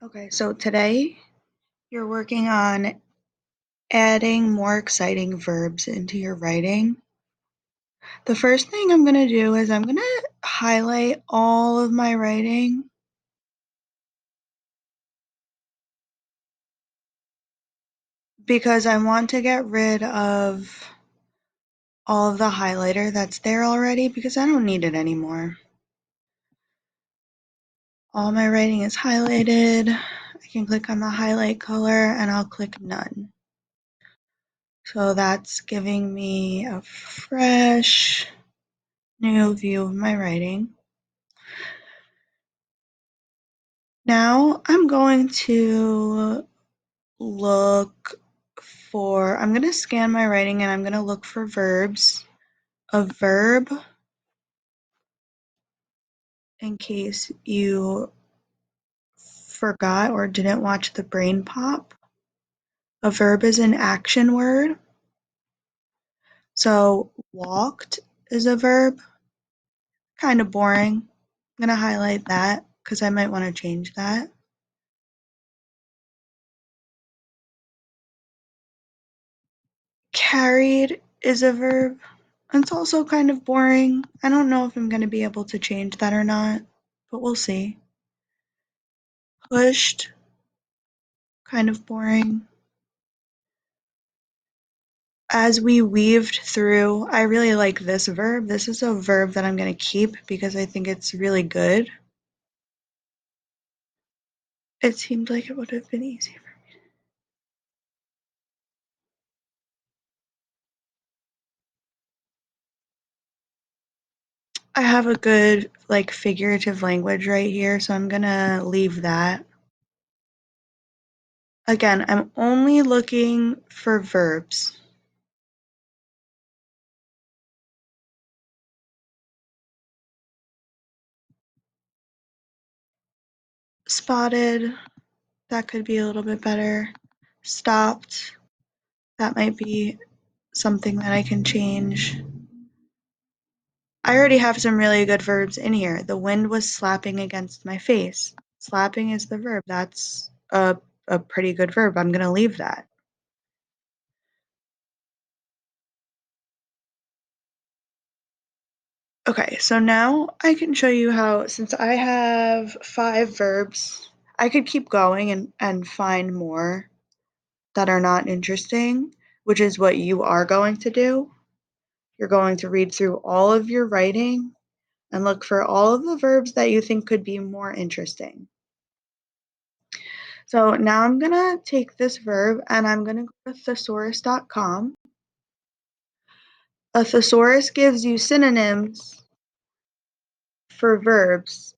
Okay, so today you're working on adding more exciting verbs into your writing. The first thing I'm going to do is I'm going to highlight all of my writing because I want to get rid of all of the highlighter that's there already because I don't need it anymore. All my writing is highlighted. I can click on the highlight color and I'll click none. So that's giving me a fresh new view of my writing. Now I'm going to I'm going to scan my writing and I'm going to look for verbs. A verb, in case you forgot or didn't watch the brain pop, a verb is an action word. So walked is a verb, kind of boring. I'm going to highlight that because I might want to change that. Carried is a verb. It's also kind of boring. I don't know if I'm going to be able to change that or not, but we'll see. Pushed, kind of boring. As we weaved through, I really like this verb. This is a verb that I'm going to keep because I think it's really good. It seemed like it would have been easy for me. I have a good like figurative language right here, so I'm going to leave that. Again, I'm only looking for verbs. Spotted, that could be a little bit better. Stopped, that might be something that I can change. I already have some really good verbs in here. The wind was slapping against my face. Slapping is the verb. That's a pretty good verb. I'm going to leave that. Okay, so now I can show you how, since I have 5 verbs, I could keep going and find more that are not interesting, which is what you are going to do. You're going to read through all of your writing and look for all of the verbs that you think could be more interesting. So now I'm going to take this verb and I'm going to go to thesaurus.com. A thesaurus gives you synonyms for verbs,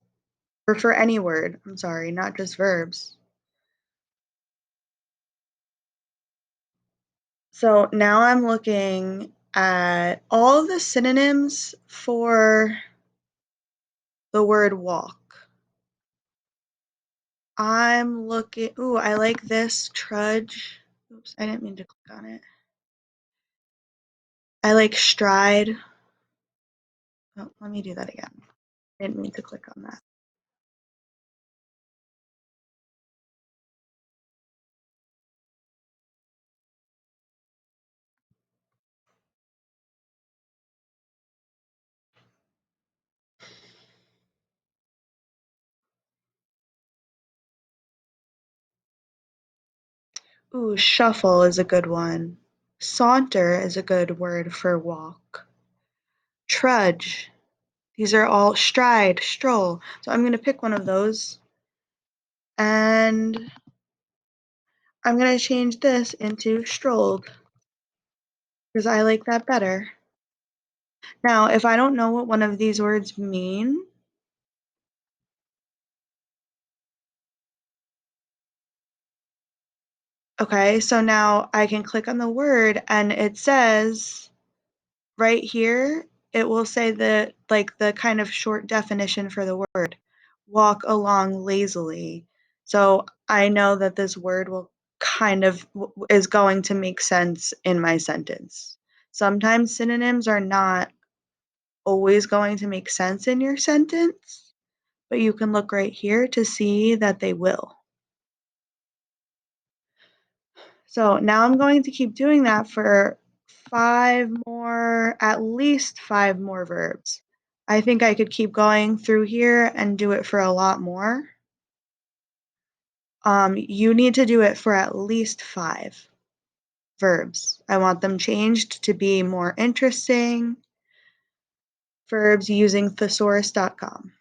or for any word, I'm sorry, not just verbs. So now I'm looking at all of the synonyms for the word walk. I'm looking, ooh, I like this, trudge. Oops, I didn't mean to click on it. I like stride. Oh, let me do that again. I didn't mean to click on that. Ooh, shuffle is a good one. Saunter is a good word for walk. Trudge. These are all stride, stroll. So I'm going to pick one of those and I'm going to change this into strolled because I like that better. Now, if I don't know what one of these words mean, okay, so now I can click on the word and it says right here, it will say the kind of short definition for the word, walk along lazily. So I know that this word will kind of is going to make sense in my sentence. Sometimes synonyms are not always going to make sense in your sentence, but you can look right here to see that they will. So now I'm going to keep doing that for at least 5 more verbs. I think I could keep going through here and do it for a lot more. You need to do it for at least 5 verbs. I want them changed to be more interesting. Verbs using thesaurus.com.